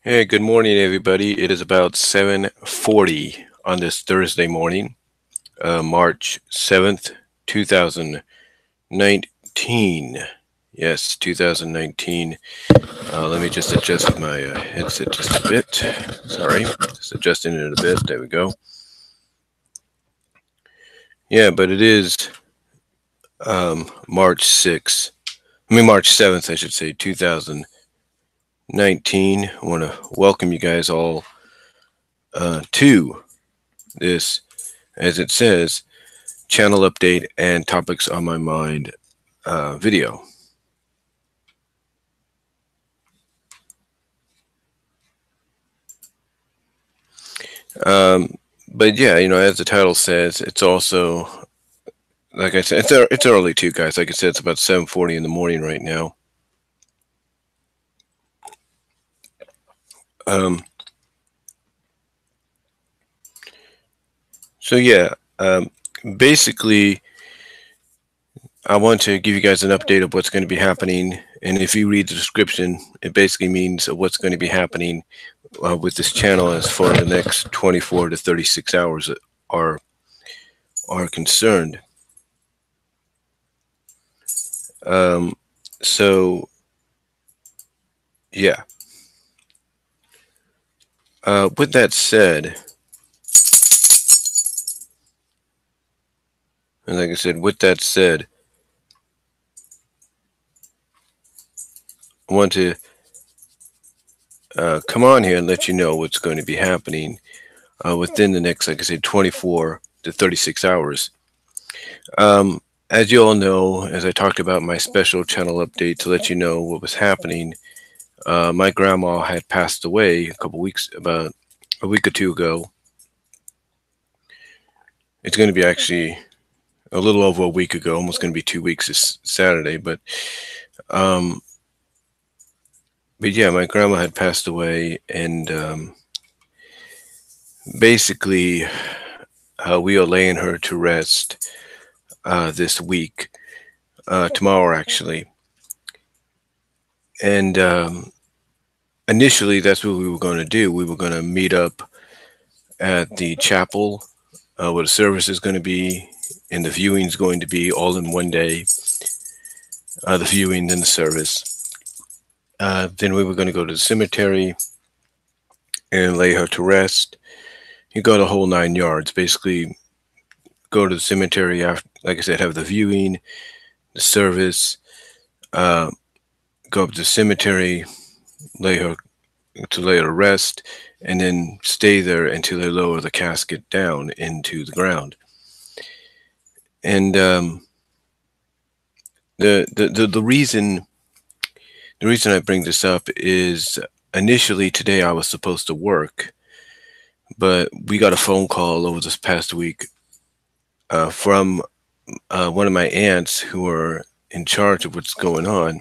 Hey, good morning, everybody. It is about 7:40 on this Thursday morning, March 7th, 2019. Yes, 2019. Let me just adjust my headset just a bit. Sorry, just adjusting it a bit. There we go. Yeah, but it is March 6th. March 7th, I should say, 2019. I want to welcome you guys all to this, as it says, channel update and topics on my mind video. Um, but yeah, as the title says, it's also, like I said, it's early too, guys. Like I said, it's about 7:40 in the morning right now. Um, so yeah, basically, I want to give you guys an update of what's going to be happening. And if you read the description, it basically means what's going to be happening with this channel as for the next 24 to 36 hours are are concerned. Um, so yeah. With that said, and like I said, with that said, I want to come on here and let you know what's going to be happening within the next, like I said, 24 to 36 hours. Um, as you all know, as I talked about my special channel update to let you know what was happening, my grandma had passed away a couple weeks, about a week or two ago. It's going to be actually a little over a week ago, almost going to be 2 weeks this Saturday. Um, but yeah, my grandma had passed away, and basically, we are laying her to rest this week, tomorrow actually. And initially, that's what we were going to do. We were going to meet up at the chapel where the service is going to be, and the viewing is going to be all in one day. The viewing, then the service. Then we were going to go to the cemetery and lay her to rest. You go the whole 9 yards. Basically, go to the cemetery after, like I said, have the viewing, the service, uh, go up to the cemetery, lay her lay her to rest, and then stay there until they lower the casket down into the ground. And the reason I bring this up is initially today I was supposed to work, but we got a phone call over this past week from one of my aunts who are in charge of what's going on,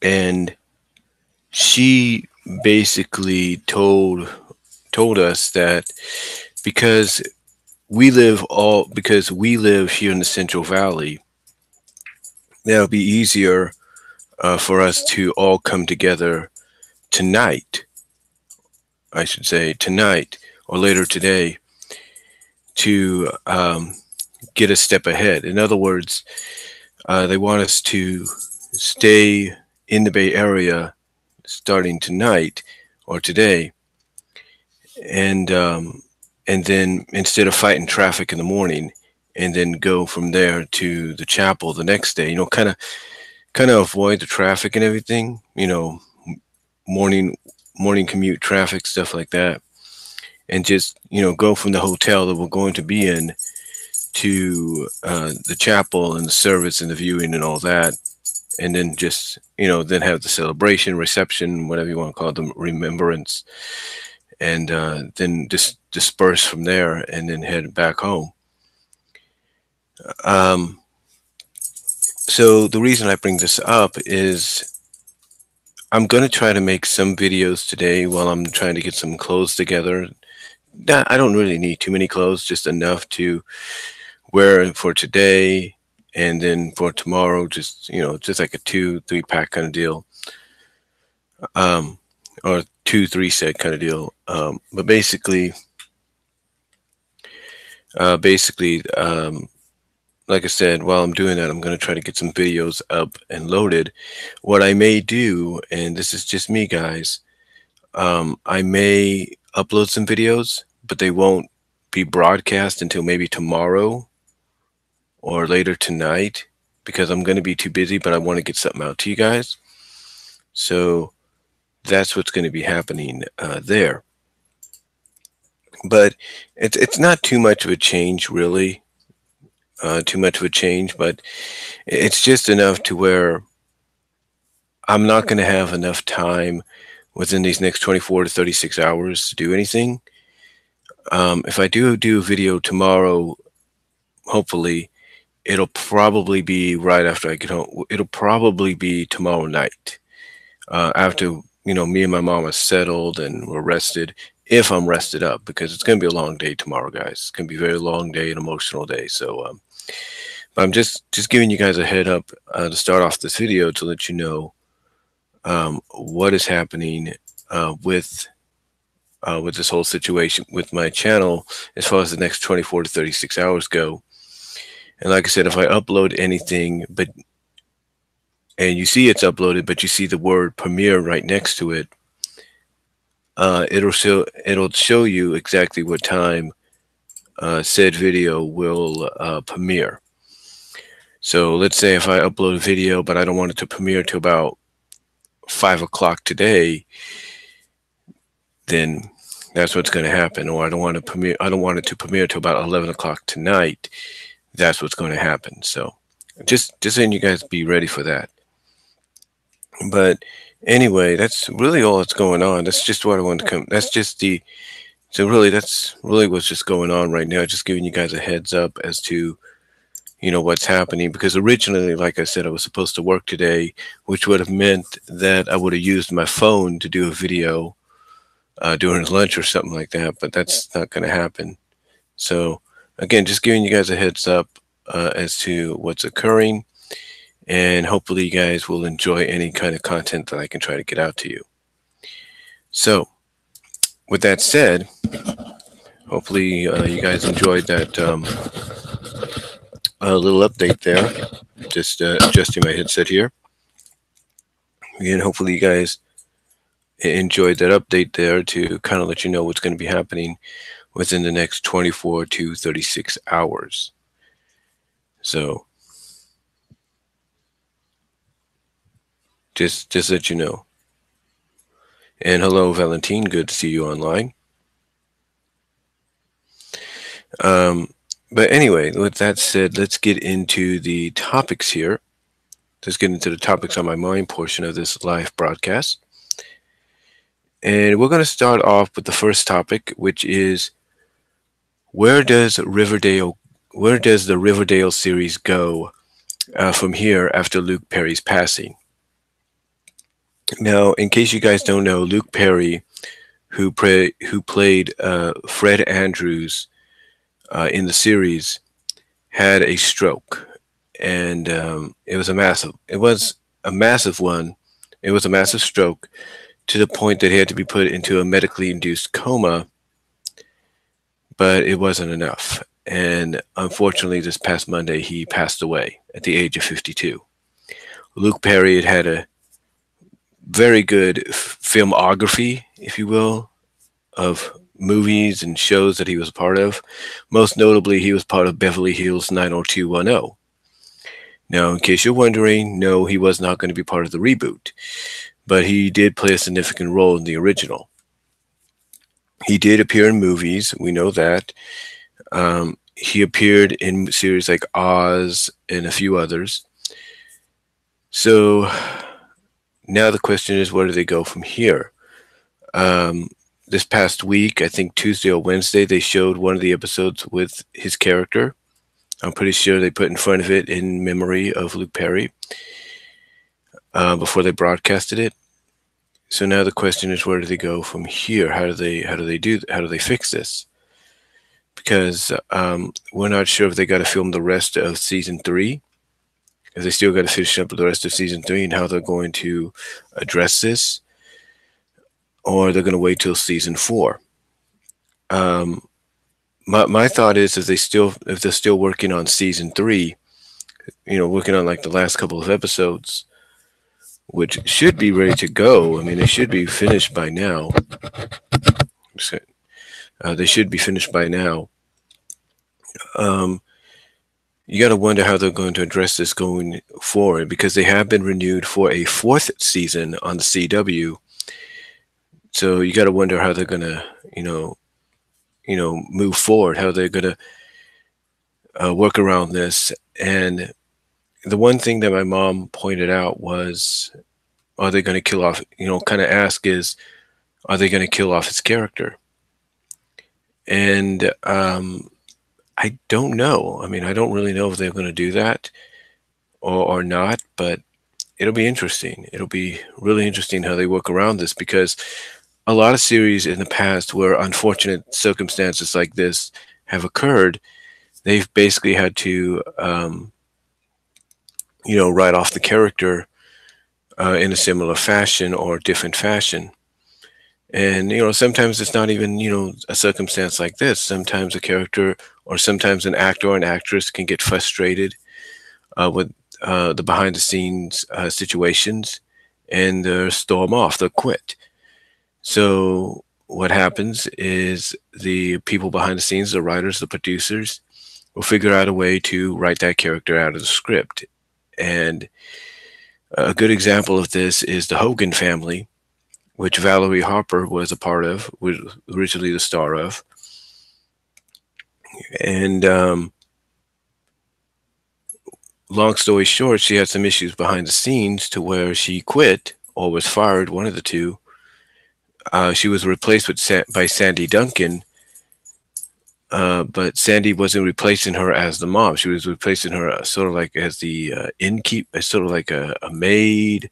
and she basically told us that because we live here in the Central Valley, that'll be easier for us to all come together tonight. I should say tonight or later today to get a step ahead. In other words, they want us to stay in the Bay Area starting tonight or today, and then instead of fighting traffic in the morning, and then go from there to the chapel the next day. Kind of avoid the traffic and everything. Morning morning commute traffic, stuff like that, and just go from the hotel that we're going to be in to the chapel and the service and the viewing and all that, and then just then have the celebration, reception, whatever you want to call them, remembrance, and then just disperse from there and then head back home. Um, so the reason I bring this up is I'm going to try to make some videos today while I'm trying to get some clothes together. I don't really need too many clothes, just enough to wear for today, and then for tomorrow, just like a 2-3 pack kind of deal. um, or 2-3 set kind of deal. But basically, like I said, while I'm doing that, I'm going to try to get some videos up and loaded. What I may do, and this is just me, guys, I may upload some videos, but they won't be broadcast until maybe tomorrow or later tonight because I'm going to be too busy, but I want to get something out to you guys. So that's what's going to be happening there. But it's not too much of a change, really. Too much of a change, but it's just enough to where I'm not going to have enough time within these next 24 to 36 hours to do anything. If I do a video tomorrow, hopefully, it'll probably be right after I get home. It'll probably be tomorrow night, after me and my mom are settled and we're rested. If I'm rested up, because it's going to be a long day tomorrow, guys. It's going to be a very long day, an emotional day. So, but I'm just giving you guys a head up to start off this video to let you know what is happening with this whole situation with my channel as far as the next 24 to 36 hours go. And like I said, if I upload anything, and you see it's uploaded, but you see the word premiere right next to it, it'll show you exactly what time said video will premiere. So let's say if I upload a video, but I don't want it to premiere till about 5 o'clock today, then that's what's going to happen. Or I don't want it to premiere till about 11 o'clock tonight. That's what's going to happen. So just saying, you guys be ready for that. But anyway, that's really all that's going on. That's just what I wanted to come. That's really what's just going on right now. Just giving you guys a heads up as to what's happening, because originally, like I said, I was supposed to work today, which would have meant that I would have used my phone to do a video during lunch or something like that, but that's not going to happen. So again, just giving you guys a heads up as to what's occurring, and hopefully you guys will enjoy any kind of content that I can try to get out to you. So with that said, hopefully you guys enjoyed that little update there. Just adjusting my headset here. Again, hopefully you guys enjoyed that update there to kind of let you know what's going to be happening within the next 24 to 36 hours. So just let you know. And hello, Valentine. Good to see you online. But anyway, with that said, let's get into the topics here. Let's get into the topics on my mind portion of this live broadcast. And we're going to start off with the first topic, which is where does the Riverdale series go from here after Luke Perry's passing? Now, in case you guys don't know, Luke Perry, who played Fred Andrews in the series, had a stroke, and it was a massive one. It was a massive stroke, to the point that he had to be put into a medically induced coma, but it wasn't enough. And unfortunately, this past Monday, he passed away at the age of 52. Luke Perry had a very good filmography, if you will, of movies and shows that he was a part of. Most notably, he was part of Beverly Hills 90210. Now, in case you're wondering, no, he was not going to be part of the reboot, but he did play a significant role in the original. He did appear in movies, we know that. He appeared in series like Oz and a few others. So now the question is, where do they go from here? This past week, I think Tuesday or Wednesday, they showed one of the episodes with his character. I'm pretty sure they put in front of it in memory of Luke Perry before they broadcasted it. So now the question is, where do they go from here? How do they fix this? Because we're not sure if they got to film the rest of season 3, if they still got to finish up the rest of season 3, and how they're going to address this. or they're going to wait till season 4. Um, my thought is if they're still working on season 3, working on like the last couple of episodes, which should be ready to go. I mean, they should be finished by now. They should be finished by now. Um, you got to wonder how they're going to address this going forward, because they have been renewed for a 4th season on the CW. So you got to wonder how they're going to, move forward, how they're going to work around this. And the one thing that my mom pointed out was, are they going to kill off, kind of ask is, are they going to kill off his character? And I don't know. I mean, I don't really know if they're going to do that or not, but it'll be interesting. It'll be really interesting how they work around this, because a lot of series in the past where unfortunate circumstances like this have occurred, they've basically had to, write off the character in a similar fashion or different fashion. And, sometimes it's not even, a circumstance like this. Sometimes a character or sometimes an actor or an actress can get frustrated with the behind the scenes situations, and they'll storm off, they'll quit. So what happens is the people behind the scenes, the writers, the producers, will figure out a way to write that character out of the script. And a good example of this is the Hogan family, which Valerie Harper was a part of, was originally the star of. And long story short, she had some issues behind the scenes to where she quit or was fired, one of the two. She was replaced by Sandy Duncan, but Sandy wasn't replacing her as the mom. She was replacing her sort of like as the innkeeper, sort of like a maid,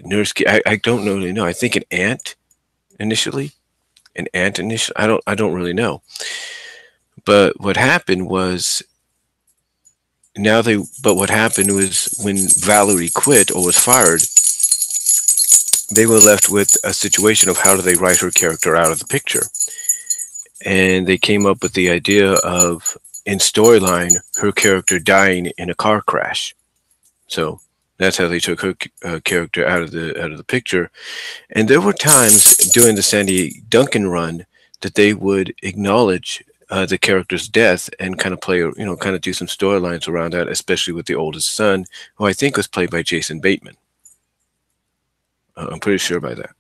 nurse. I don't really know. I think an aunt initially. I don't really know. But what happened was what happened was when Valerie quit or was fired, they were left with a situation of how do they write her character out of the picture. And they came up with the idea of, in storyline, her character dying in a car crash. So that's how they took her character out of the picture. And there were times during the Sandy Duncan run that they would acknowledge the character's death and kind of play, kind of do some storylines around that, especially with the oldest son, who I think was played by Jason Bateman. I'm pretty sure by that.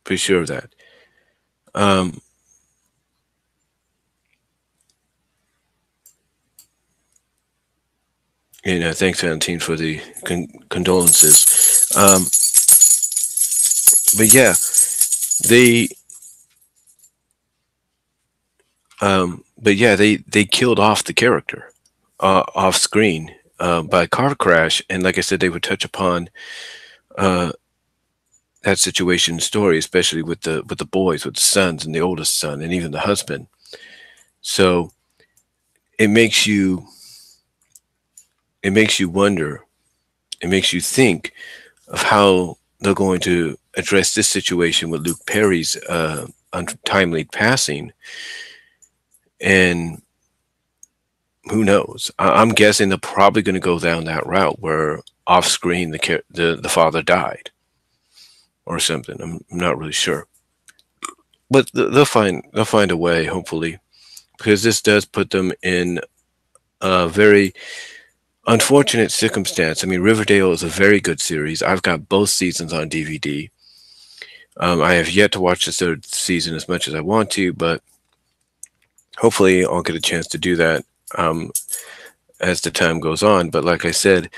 Pretty sure of that. Thanks, Valentine, for the condolences. But yeah, they they killed off the character off screen by a car crash, and like I said, they would touch upon that situation story, especially with the boys, with the sons and the oldest son, and even the husband. So it makes you wonder. It makes you think of how they're going to address this situation with Luke Perry's untimely passing. And who knows? I'm guessing they're probably going to go down that route where off screen the father died or something. I'm not really sure, but they'll find a way, hopefully, because this does put them in a very unfortunate circumstance. I mean, Riverdale is a very good series. I've got both seasons on DVD. I have yet to watch the 3rd season as much as I want to, but hopefully I'll get a chance to do that as the time goes on. But like I said,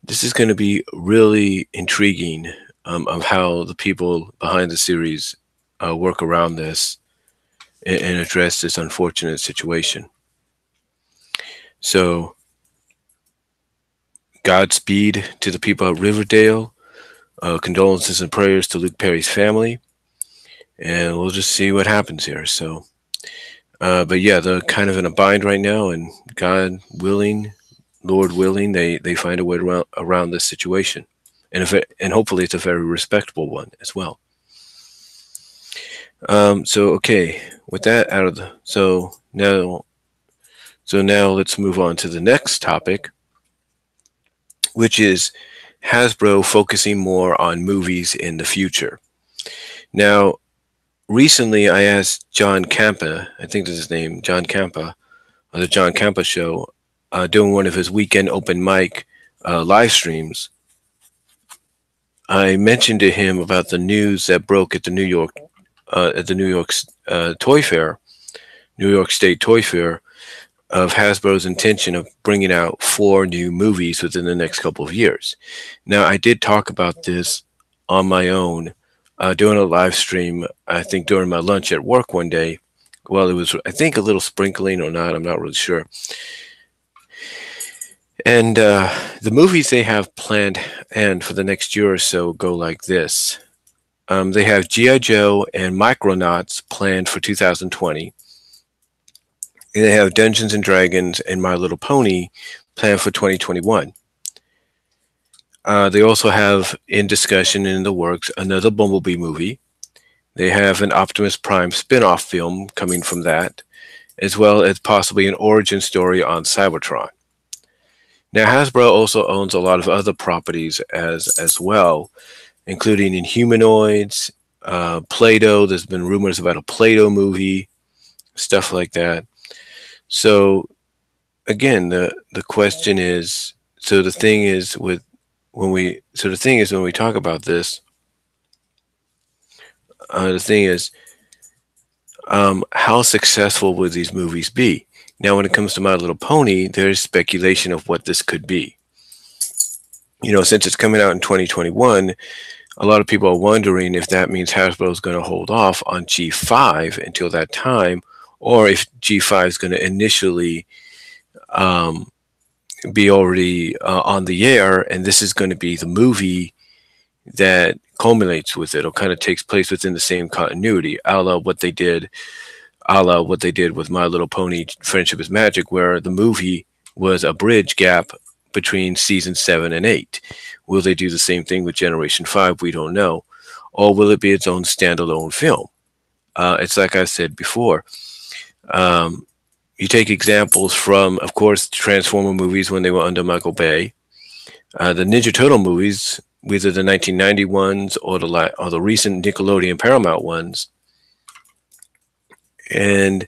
this is going to be really intriguing of how the people behind the series work around this and address this unfortunate situation. So Godspeed to the people at Riverdale. Condolences and prayers to Luke Perry's family. And we'll just see what happens here. So, but yeah, they're kind of in a bind right now, and God willing, Lord willing, they find a way around this situation. And hopefully it's a very respectable one as well. So okay, with that out of the now let's move on to the next topic, which is Hasbro focusing more on movies in the future. Now, recently I asked John Campa, I think that's his name, John Campa, on the John Campa show, doing one of his weekend open mic live streams. I mentioned to him about the news that broke at the New York Toy Fair, New York State Toy Fair, of Hasbro's intention of bringing out 4 new movies within the next couple of years. Now, I did talk about this on my own doing a live stream, I think during my lunch at work one day. Well, it was, I think, a little sprinkling or not, I'm not really sure. And the movies they have planned and for the next year or so go like this. They have G.I. Joe and Micronauts planned for 2020. And they have Dungeons and Dragons and My Little Pony planned for 2021. They also have in discussion and in the works another Bumblebee movie. They have an Optimus Prime spin-off film coming from that, as well as possibly an origin story on Cybertron. Now, Hasbro also owns a lot of other properties as well, including Inhumanoids, Play-Doh. There's been rumors about a Play-Doh movie, stuff like that. So, again, the question is, so the thing is when we talk about this, the thing is, how successful will these movies be? Now, when it comes to My Little Pony, there's speculation of what this could be. You know, since it's coming out in 2021, a lot of people are wondering if that means Hasbro is going to hold off on G5 until that time, or if G5 is going to initially be already on the air, and this is going to be the movie that culminates with it, or kind of takes place within the same continuity, a la what they did with My Little Pony Friendship is Magic, where the movie was a bridge gap between season 7 and 8. Will they do the same thing with Generation 5? We don't know. Or will it be its own standalone film? It's like I said before. You take examples from, of course, Transformer movies when they were under Michael Bay. The Ninja Turtle movies, whether the 1990 ones or the recent Nickelodeon Paramount ones, and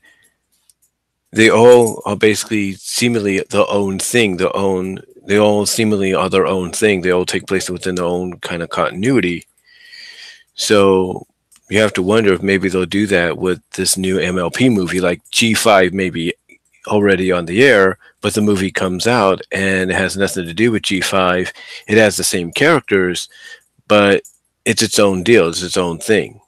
they all are basically seemingly their own thing. They all seemingly are their own thing. They all take place within their own kind of continuity. So you have to wonder if maybe they'll do that with this new MLP movie, like G5 maybe already on the air, but the movie comes out and it has nothing to do with G5. It has the same characters, but it's its own deal. It's its own thing.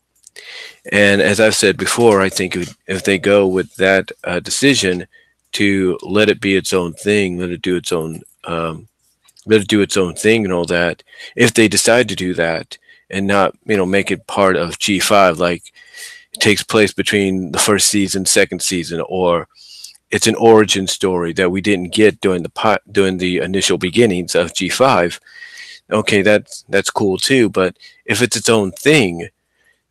And as I've said before, I think if they go with that decision to let it be its own thing, let it do its own thing and all that, if they decide to do that and not, make it part of G5, like it takes place between the first season, second season, or it's an origin story that we didn't get during the initial beginnings of G5. Okay, that's cool too. But if it's its own thing,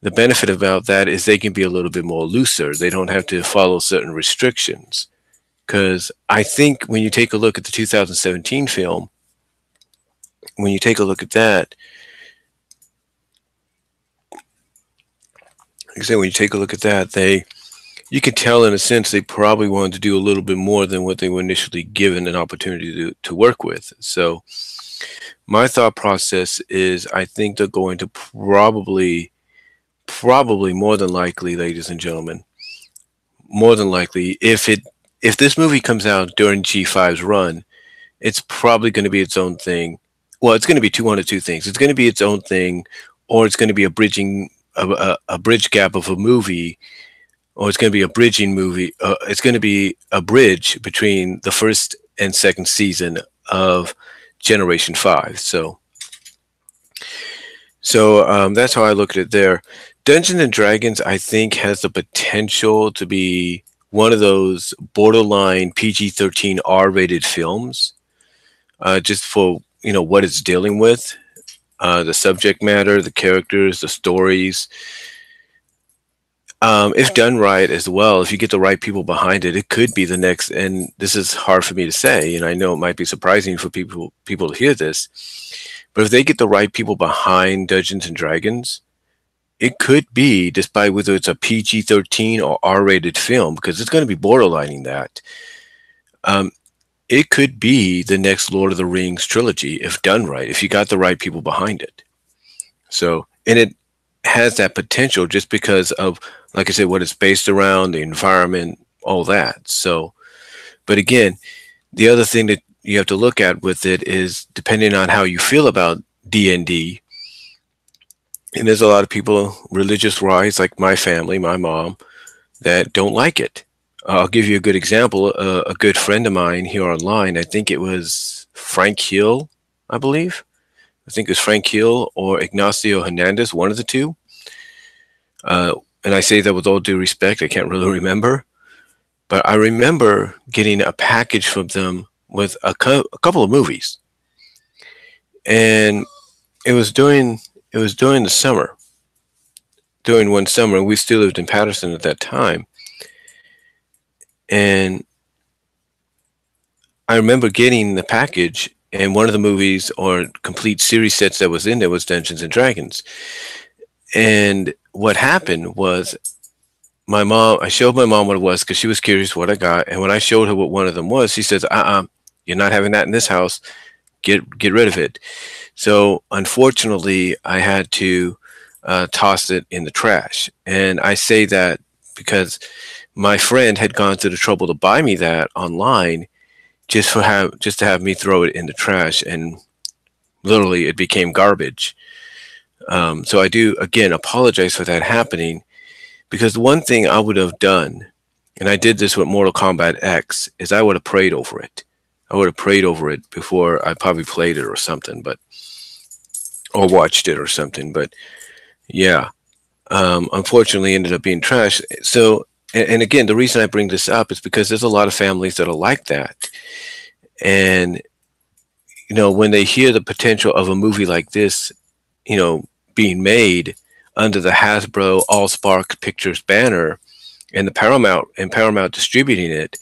the benefit about that is they can be a little bit more looser. They don't have to follow certain restrictions. Because I think when you take a look at the 2017 film, when you take a look at that, you can tell in a sense they probably wanted to do a little bit more than what they were initially given an opportunity to work with. So my thought process is I think they're going to probably more than likely, ladies and gentlemen, more than likely, if this movie comes out during G5's run, it's probably going to be its own thing. Well, it's going to be one of two things. It's going to be its own thing, or it's going to be a bridge gap of a movie, or it's going to be a bridging movie. It's going to be a bridge between the first and second season of Generation 5. So that's how I look at it there. Dungeons and Dragons, I think, has the potential to be one of those borderline PG-13 R-rated films, just for what it's dealing with, the subject matter, the characters, the stories. If done right as well, if you get the right people behind it, it could be the next. And this is hard for me to say, and I know it might be surprising for people to hear this, but if they get the right people behind Dungeons and Dragons, it could be, despite whether it's a PG-13 or R-rated film, because it's going to be borderlining that. Um, it could be the next Lord of the Rings trilogy if done right, if you got the right people behind it. So, and it has that potential just because of, like I said, what it's based around, the environment, all that. So, but again, the other thing that you have to look at with it is depending on how you feel about D&D. And there's a lot of people, religious wise, like my family, my mom, that don't like it. I'll give you a good example. A good friend of mine here online, I think it was Frank Hill, I believe. I think it was Frank Hill or Ignacio Hernandez, one of the two. And I say that with all due respect, I can't really remember. But I remember getting a package from them with a couple of movies. And it was during the summer. During one summer, we still lived in Patterson at that time. And I remember getting the package, and one of the movies or complete series sets that was in there was Dungeons and Dragons. And what happened was I showed my mom what it was because she was curious what I got. And when I showed her what one of them was, she says, you're not having that in this house. Get rid of it. So unfortunately, I had to toss it in the trash. And I say that because my friend had gone to the trouble to buy me that online just to have me throw it in the trash, and literally it became garbage. So I do again apologize for that happening, because the one thing I would have done, and I did this with Mortal Kombat X, is I would have prayed over it. I would have prayed over it before I probably played it or something, or watched it or something. But yeah, unfortunately ended up being trash. So, and again, the reason I bring this up is because there's a lot of families that are like that. And, when they hear the potential of a movie like this, being made under the Hasbro AllSpark Pictures banner and Paramount distributing it,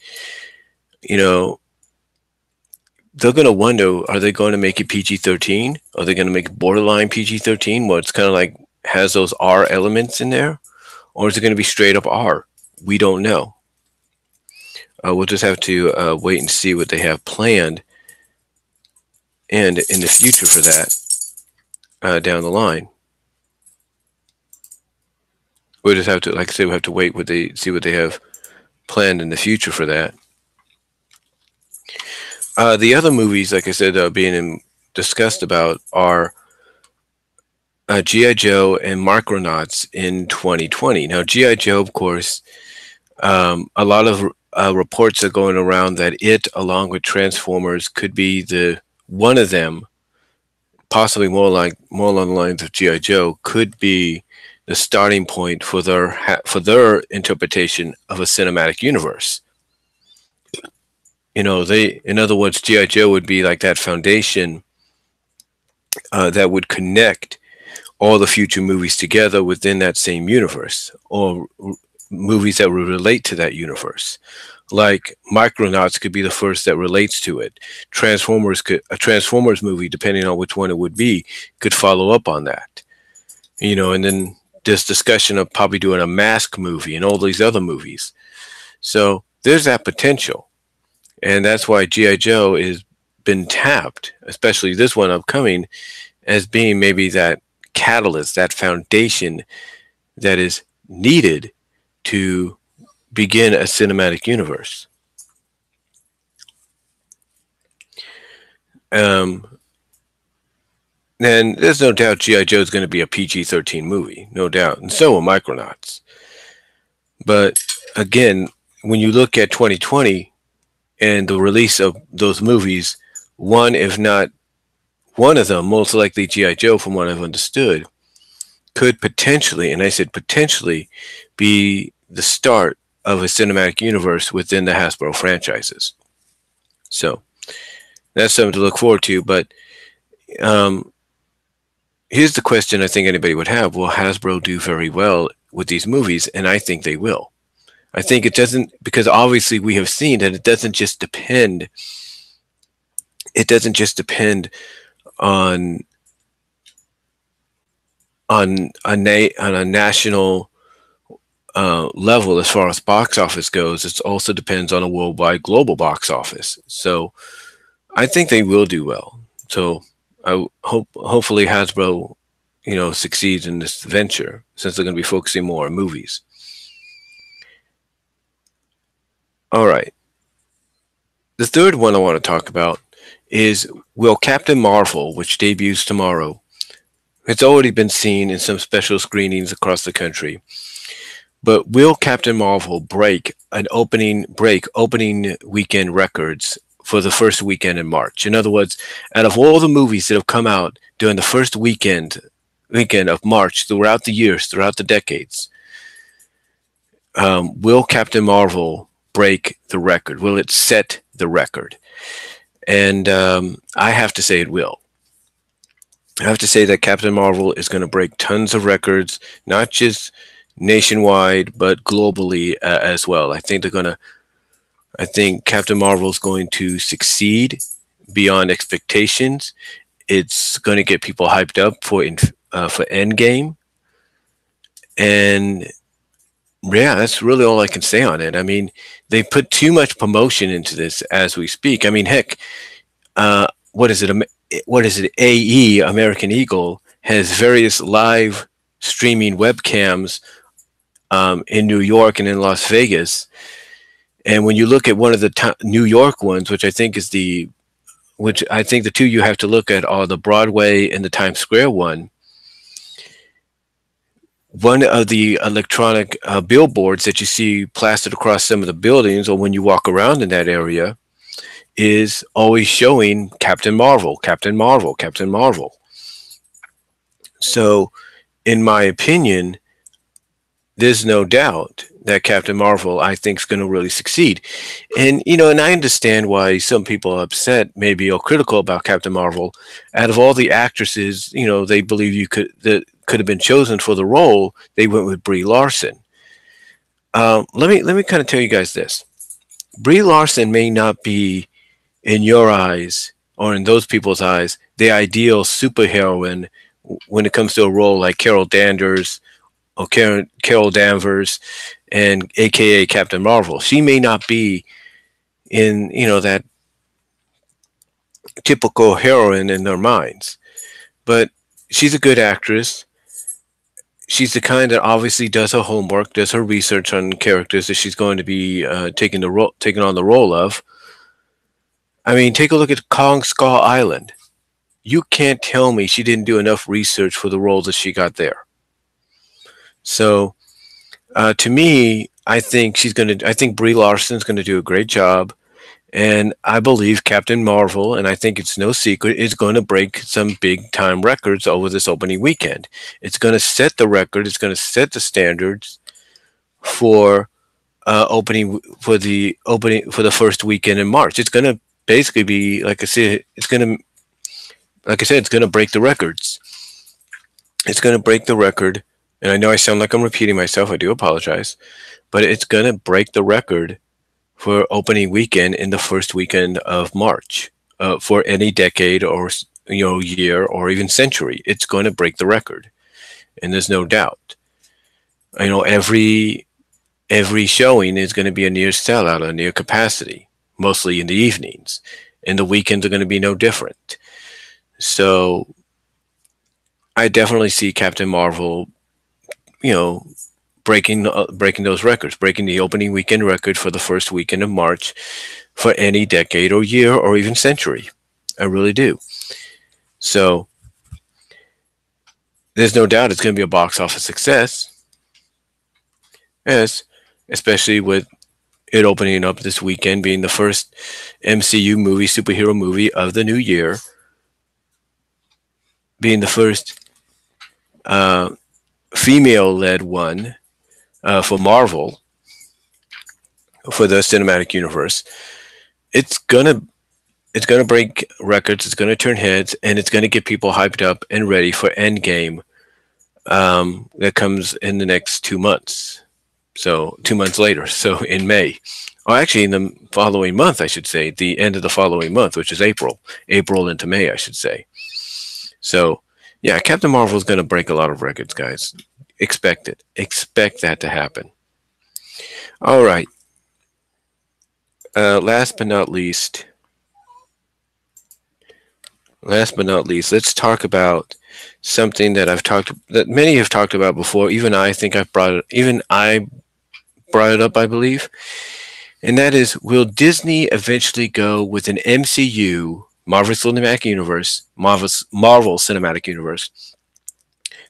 they're going to wonder, are they going to make it PG-13? Are they going to make it borderline PG-13 where it's kind of like has those R elements in there? Or is it going to be straight up R? We don't know. We'll just have to wait and see what they have planned and in the future for that down the line. We'll just have to, like I said, we'll have to wait see what they have planned in the future for that. The other movies, like I said, being discussed about are G.I. Joe and Micronauts in 2020. Now, G.I. Joe, of course, a lot of reports are going around that it, along with Transformers, could be one of them, possibly more along the lines of G.I. Joe, could be the starting point for their interpretation of a cinematic universe. In other words, G.I. Joe would be like that foundation that would connect all the future movies together within that same universe, or movies that would relate to that universe. Like Micronauts could be the first that relates to it. A Transformers movie, depending on which one it would be, could follow up on that. And then this discussion of probably doing a Mask movie and all these other movies. So there's that potential. And that's why G.I. Joe has been tapped, especially this one upcoming, as being maybe that catalyst, that foundation that is needed to begin a cinematic universe. And there's no doubt G.I. Joe is going to be a PG-13 movie, no doubt, and so will Micronauts. But again, when you look at 2020 and the release of those movies, one, if not one of them, most likely G.I. Joe, from what I've understood, could potentially, and I said potentially, be the start of a cinematic universe within the Hasbro franchises. So that's something to look forward to. But here's the question I think anybody would have. Will Hasbro do very well with these movies, and I think they will. I think it doesn't, because obviously we have seen that it doesn't just depend. It doesn't just depend on on a national level as far as box office goes. It also depends on a worldwide global box office. So I think they will do well. So I hopefully Hasbro, succeeds in this venture since they're going to be focusing more on movies. All right. The third one I want to talk about is, will Captain Marvel, which debuts tomorrow. It's already been seen in some special screenings across the country. But will Captain Marvel break opening weekend records for the first weekend in March? In other words, out of all the movies that have come out during the first weekend of March throughout the years, throughout the decades, will Captain Marvel break the record? Will it set the record? And I have to say it will. I have to say that Captain Marvel is going to break tons of records, not just nationwide, but globally as well. I think Captain Marvel is going to succeed beyond expectations. It's going to get people hyped up for Endgame, and yeah, that's really all I can say on it. I mean, they put too much promotion into this as we speak. I mean, heck, what is it? What is it? AE, American Eagle, has various live streaming webcams in New York and in Las Vegas. And when you look at one of the New York ones, which I think the two you have to look at are the Broadway and the Times Square one. One of the electronic billboards that you see plastered across some of the buildings, or when you walk around in that area, is always showing Captain Marvel, Captain Marvel, Captain Marvel. So, in my opinion, there's no doubt that Captain Marvel, I think, is going to really succeed. And, and I understand why some people are upset, maybe, or critical about Captain Marvel. Out of all the actresses, they believe that could have been chosen for the role, they went with Brie Larson. Let me kind of tell you guys this. Brie Larson may not be, in your eyes or in those people's eyes, the ideal superheroine when it comes to a role like Carol Danvers or Carol Danvers, and AKA Captain Marvel. She may not be in that typical heroine in their minds, but she's a good actress. She's the kind that obviously does her homework, does her research on characters that she's going to be taking on the role of. I mean, take a look at Kong Skull Island. You can't tell me she didn't do enough research for the roles that she got there. So, to me, I think Brie Larson's going to do a great job, and I believe Captain Marvel, and I think it's no secret, is going to break some big time records over this opening weekend. It's going to set the record. It's going to set the standards for the first weekend in March. It's going to basically be, like I said, it's going to break the records. It's going to break the record. And I know I sound like I'm repeating myself. I do apologize. But it's going to break the record for opening weekend in the first weekend of March for any decade or year or even century. It's going to break the record. And there's no doubt. Every showing is going to be a near sellout, a near capacity, mostly in the evenings. And the weekends are going to be no different. So I definitely see Captain Marvel, breaking those records, breaking the opening weekend record for the first weekend of March for any decade or year or even century. I really do. So there's no doubt it's going to be a box office success. Yes, especially with it opening up this weekend, being the first MCU movie, superhero movie of the new year, being the first female-led one for Marvel, for the cinematic universe. It's gonna break records. It's gonna turn heads, and it's gonna get people hyped up and ready for Endgame that comes in the next 2 months. So 2 months later, so in May, or actually in the following month, I should say, the end of the following month, which is April into May, I should say. So yeah, Captain Marvel is going to break a lot of records, guys. Expect it. Expect that to happen. All right. Last but not least, let's talk about something that many have talked about before. Even I think I brought it up, I believe, and that is: will Disney eventually go with an MCU, Marvel Cinematic Universe, Marvel Cinematic Universe?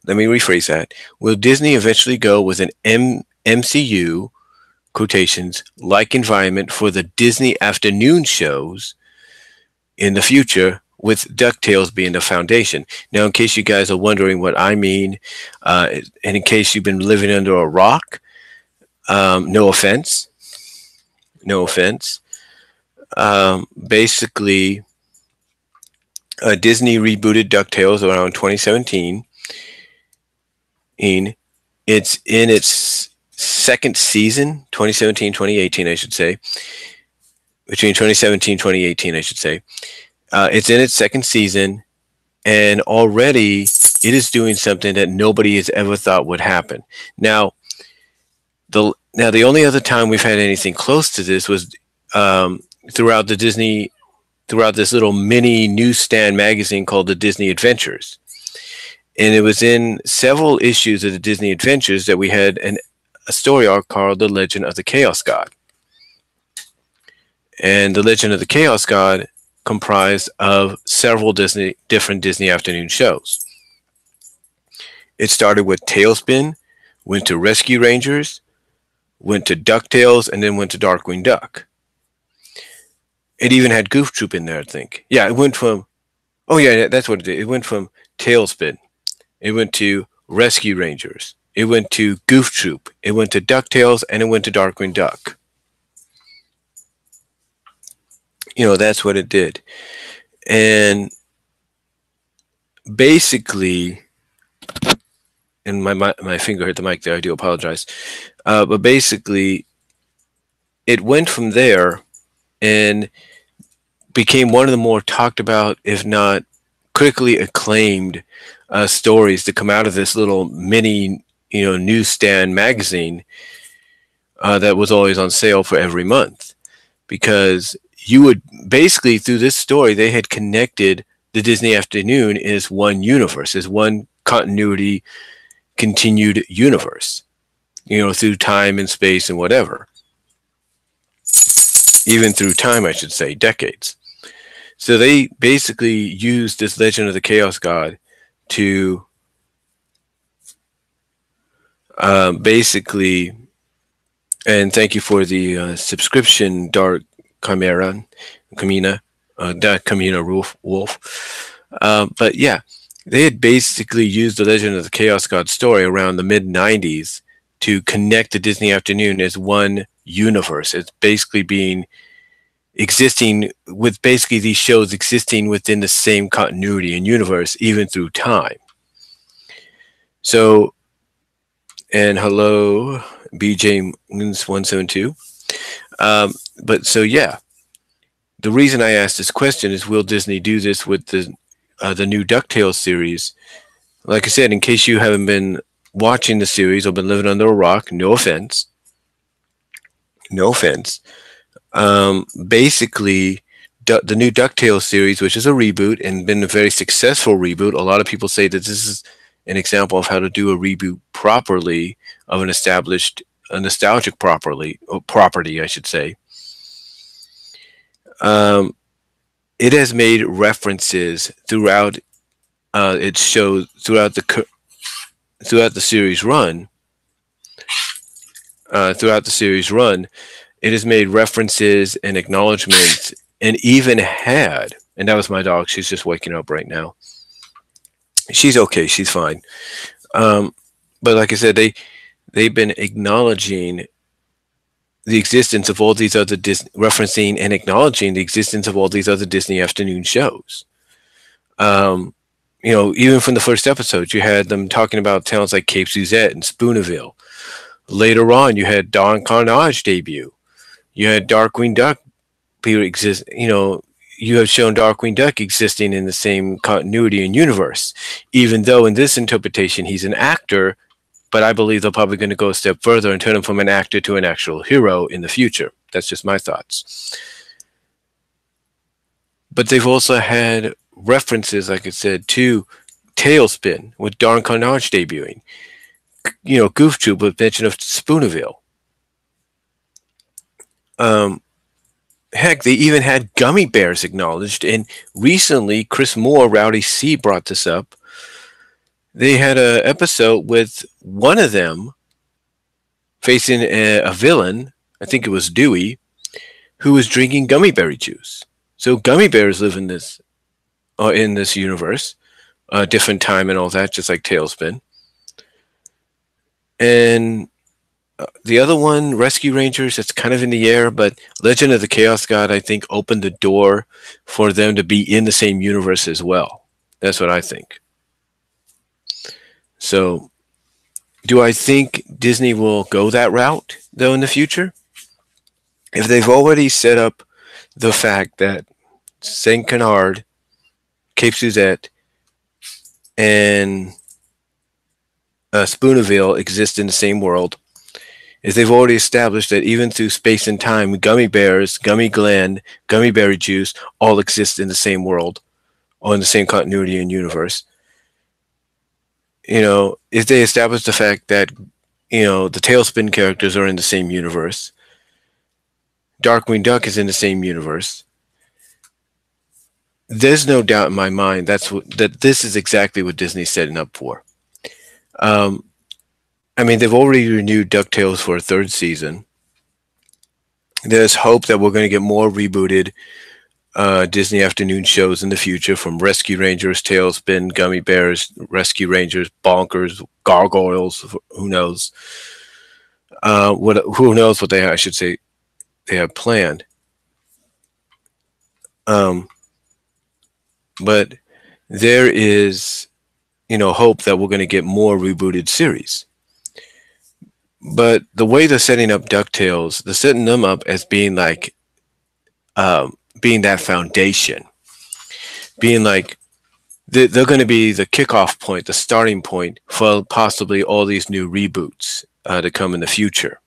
Let me rephrase that. Will Disney eventually go with an MCU quotations like environment for the Disney afternoon shows in the future, with DuckTales being the foundation? Now, in case you guys are wondering what I mean, and in case you've been living under a rock, no offense, no offense. Basically, Disney rebooted DuckTales around 2017. It's in its second season, 2017-2018, I should say. Between 2017 and 2018, I should say. It's in its second season, and already it is doing something that nobody has ever thought would happen. Now, the only other time we've had anything close to this was throughout this little mini newsstand magazine called the Disney Adventures. And it was in several issues of the Disney Adventures that we had a story arc called The Legend of the Chaos God. And The Legend of the Chaos God comprised of several different Disney afternoon shows. It started with Tailspin, went to Rescue Rangers, went to DuckTales, and then went to Darkwing Duck. It even had Goof Troop in there, I think. Yeah, it went from, oh yeah, that's what it did. It went from Tailspin. It went to Rescue Rangers. It went to Goof Troop. It went to DuckTales, and it went to Darkwing Duck. You know, that's what it did. And basically, and my finger hit the mic there, I do apologize. But basically, it went from there and became one of the more talked about, if not critically acclaimed, stories to come out of this little mini, newsstand magazine that was always on sale for every month. Because you would basically, through this story, they had connected the Disney afternoon as one universe, as one continuity, continued universe, through time and space and whatever. Even through time, I should say, decades. So they basically used this Legend of the Chaos God to basically, and thank you for the subscription, Dark Camina, Wolf. But yeah, they had basically used the Legend of the Chaos God story around the mid-90s to connect the Disney afternoon as one universe. It's basically existing with basically these shows existing within the same continuity and universe, even through time. So, and hello, BJ 172. But so yeah, the reason I asked this question is, will Disney do this with the new DuckTales series? Like I said, in case you haven't been watching the series or been living under a rock, no offense. Basically, the new DuckTales series, which is a reboot and been a very successful reboot. A lot of people say that this is an example of how to do a reboot properly of a nostalgic property, I should say. It has made references throughout its shows, throughout the series run. It has made references and acknowledgments, and even had, and that was my dog. She's just waking up right now. She's okay. She's fine. But like I said, they've been acknowledging the existence of all these other referencing and acknowledging the existence of all these other Disney afternoon shows. even from the first episode, you had them talking about towns like Cape Suzette and Spoonaville. Later on, you had Don Carnage debut. You had Darkwing Duck exist. You have shown Darkwing Duck existing in the same continuity and universe, even though in this interpretation he's an actor. But I believe they're probably going to go a step further and turn him from an actor to an actual hero in the future. That's just my thoughts. But they've also had references, like I said, to Tailspin with Darn Carnage debuting. Goof Troop with mention of Spoonaville. Heck, they even had gummy bears acknowledged. And recently, Chris Moore, Rowdy C, brought this up. They had an episode with one of them facing a villain, I think it was Dewey, who was drinking gummy berry juice. So gummy bears live in this universe, different time and all that, just like Tailspin. And the other one, Rescue Rangers, it's kind of in the air, but Legend of the Chaos God, I think, opened the door for them to be in the same universe as well. That's what I think. So, do I think Disney will go that route, though, in the future? If they've already set up the fact that St. Canard, Cape Suzette, and Spoonaville exist in the same world, is they've already established that even through space and time, gummy bears, gummy gland, gummy berry juice all exist in the same world, or in the same continuity and universe. If they establish the fact that, the Tailspin characters are in the same universe, Darkwing Duck is in the same universe, there's no doubt in my mind that this is exactly what Disney's setting up for. They've already renewed DuckTales for a third season. There's hope that we're going to get more rebooted Disney afternoon shows in the future, from Rescue Rangers, Tailspin, Gummy Bears, Rescue Rangers, Bonkers, Gargoyles. Who knows? Who knows what they have planned? But there is, hope that we're going to get more rebooted series. But the way they're setting up DuckTales, they're setting them up as being like, being that foundation, being like they're going to be the kickoff point, the starting point for possibly all these new reboots to come in the future.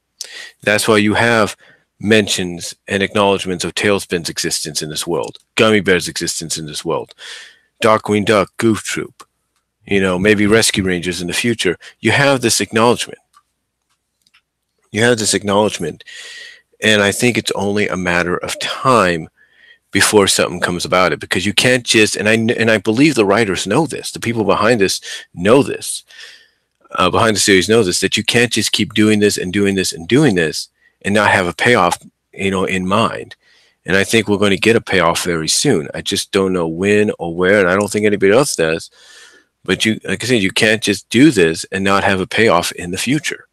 That's why you have mentions and acknowledgments of Tailspin's existence in this world, Gummy Bear's existence in this world, Darkwing Duck, Goof Troop, maybe Rescue Rangers in the future. You have this acknowledgement. And I think it's only a matter of time before something comes about it, because you can't just, and I believe the writers know this, the people behind this know this, behind the series know this, that you can't just keep doing this and doing this and doing this and not have a payoff, in mind. And I think we're going to get a payoff very soon. I just don't know when or where, and I don't think anybody else does. But like I said, you can't just do this and not have a payoff in the future.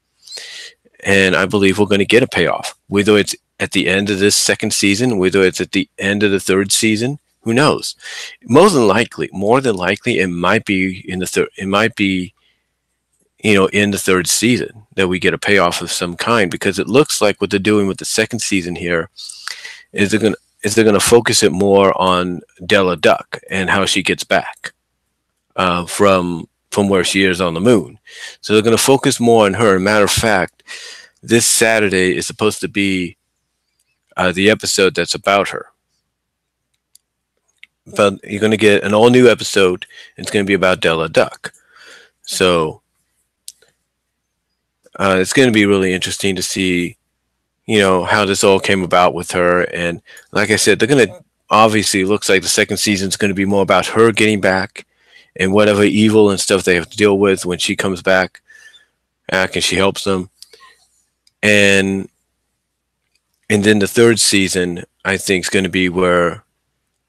And I believe we're going to get a payoff, whether it's at the end of this second season, whether it's at the end of the third season, who knows? More than likely, it might be in the third. It might be, in the third season that we get a payoff of some kind, because it looks like what they're doing with the second season here is they're going to focus it more on Della Duck and how she gets back from where she is on the moon. So they're going to focus more on her. Matter of fact, this Saturday is supposed to be the episode that's about her. But you're going to get an all-new episode. It's going to be about Della Duck. So it's going to be really interesting to see, how this all came about with her. And like I said, they're going to, obviously, looks like the second season is going to be more about her getting back and whatever evil and stuff they have to deal with when she comes back and she helps them. And then the third season, I think, is going to be where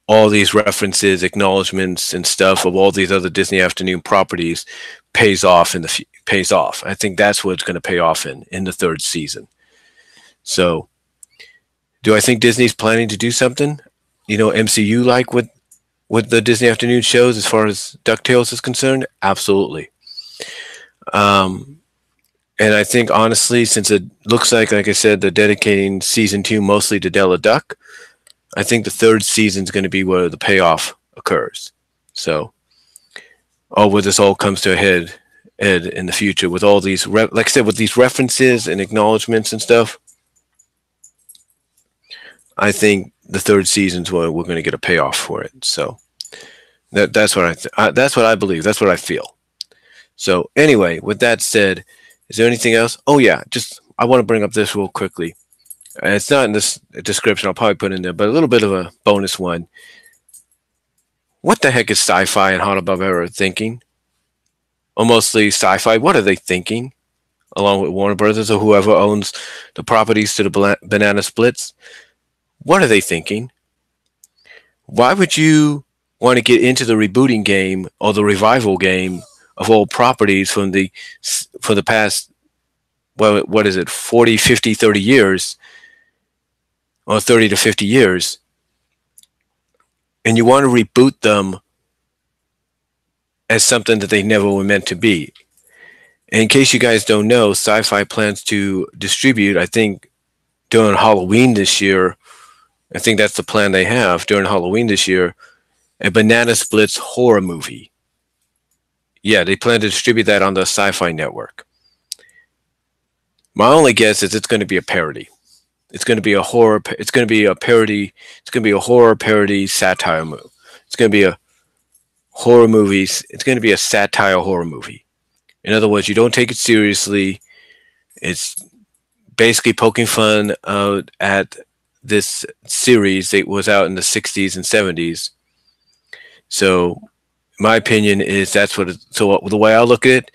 all these references, acknowledgments, and stuff of all these other Disney Afternoon properties pays off. I think that's what it's going to pay off in the third season. So, do I think Disney's planning to do something, MCU like with with the Disney afternoon shows as far as DuckTales is concerned? Absolutely. Um, and I think honestly, since it looks like I said, they're dedicating season 2 mostly to Della Duck, I think the third season is going to be where the payoff occurs. So, where this all comes to a head in the future with all these, like I said, with these references and acknowledgments and stuff. I think the third season's where we're going to get a payoff for it. So that's what that's what I believe. That's what I feel. So anyway, with that said, is there anything else? Oh yeah, just I want to bring up this real quickly. It's not in this description. I'll probably put in there, but a little bit of a bonus one. What the heck is Sci-Fi and Hanna-Barbera thinking? Or mostly Sci-Fi. What are they thinking? Along with Warner Brothers or whoever owns the properties to the Banana Splits. What are they thinking? Why would you want to get into the rebooting game or the revival game of old properties for the past, well, what is it, 40, 50, 30 years, or 30 to 50 years, and you want to reboot them as something that they never were meant to be? And in case you guys don't know, Sci-Fi plans to distribute, I think, during Halloween this year, I think that's the plan they have, during Halloween this year, a Banana Splits horror movie. Yeah, they plan to distribute that on the Sci-Fi network. My only guess is it's going to be a parody. It's going to be a horror. It's going to be a parody. It's going to be a horror parody satire movie. It's going to be a horror movie. It's going to be a satire horror movie. In other words, you don't take it seriously. It's basically poking fun at this series that was out in the 60s and 70s. So my opinion is that's what so the way I look at it,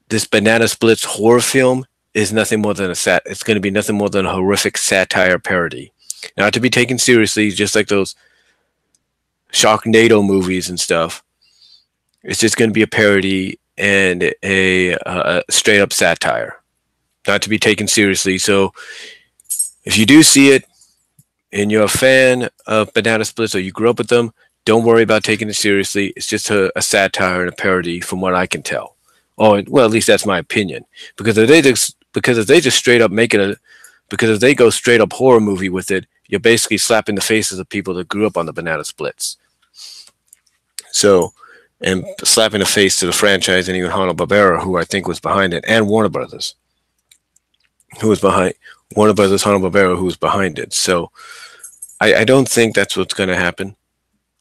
this Banana Splits horror film is nothing more than it's going to be nothing more than a horrific satire parody. Not to be taken seriously, just like those Sharknado movies and stuff. It's just going to be a parody and a straight up satire. Not to be taken seriously. So if you do see it and you're a fan of Banana Splits or you grew up with them, don't worry about taking it seriously. It's just a satire and a parody from what I can tell. Or, well, at least that's my opinion. Because if they just straight up make it because if they go straight up horror movie with it, you're basically slapping the faces of people that grew up on the Banana Splits. So, and slapping the face to the franchise and even Hanna-Barbera, who I think was behind it, and Warner Brothers, who was behind Warner Brothers, Hanna-Barbera, who was behind it. So, I don't think that's what's going to happen.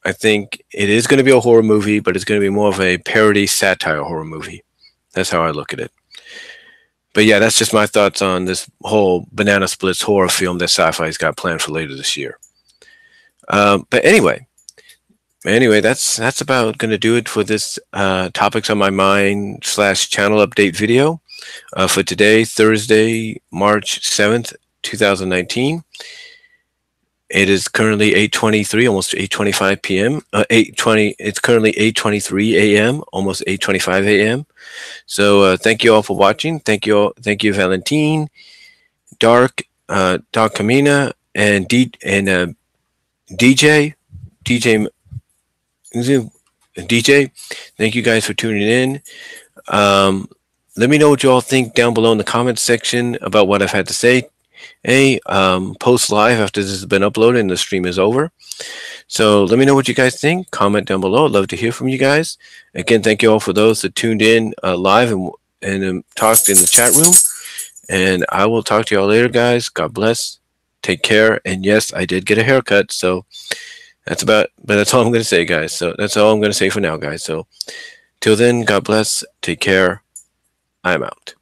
I think it is going to be a horror movie, but it's going to be more of a parody satire horror movie. That's how I look at it. But yeah, that's just my thoughts on this whole Banana Splits horror film that Sci-Fi's got planned for later this year. But anyway, that's about going to do it for this Topics on My Mind / channel update video for today, Thursday, March 7th, 2019. It is currently 8:23, almost 8:25 p.m. 8:20. It's currently 8:23 a.m., almost 8:25 a.m. So thank you all for watching. Thank you all. Thank you, Valentine, Dark, Dark Kamina, and DJ. Thank you guys for tuning in. Let me know what you all think down below in the comments section about what I've had to say. Post live after this has been uploaded and the stream is over. So let me know what you guys think. Comment down below. I'd love to hear from you guys. Again, thank you all for those that tuned in live and talked in the chat room. And I will talk to you all later, guys. God bless. Take care. And yes, I did get a haircut. So that's all I'm going to say, guys. So that's all I'm going to say for now, guys. So till then, God bless. Take care. I'm out.